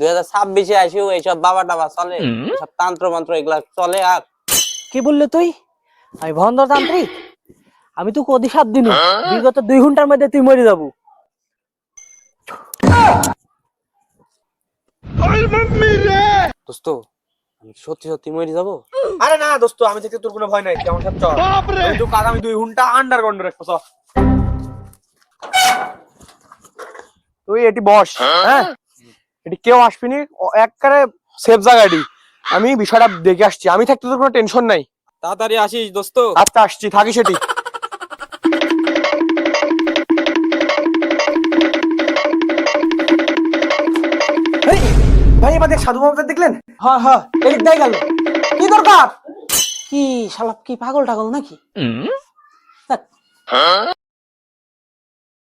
2026-এ আসিও এইসব বাবা টাবা চলে, সব তন্ত্র মন্ত্র এগুলা চলে। আর কি বললে তুই? আমি ভণ্ডতান্ত্রিক? আমি তো অভিশাপ দিনু, বিগত 2 ঘন্টার মধ্যে তুই মরে যাবো। দোস্ত আমি সত্যি সত্যি মরে যাবো? আরে না দোস্ত, আমি থেকে তোর কোনো ভয় নাই, তুই আমার সাথে চল। আমি তো আগামী 2 ঘন্টা আন্ডারগ্রাউন্ডে রাখবো। চল তুই এটি বস, হ্যাঁ এটি কেউ আসবিনি, একবারে সেফ জায়গাটি। আমি বিষয়টা দেখে আসছি, আমি থাকতে তোর কোনো টেনশন নাই। তাড়াতাড়ি আসিস দোস্ত। আচ্ছা আসছি, থাকিস এটি। ভাই এবার দেখ, সাধু বাবা দেখলেন? হ্যাঁ হ্যাঁ, এদিক দিয়ে গেল। কি দরকার? কি শালা কি পাগল টাগল নাকি?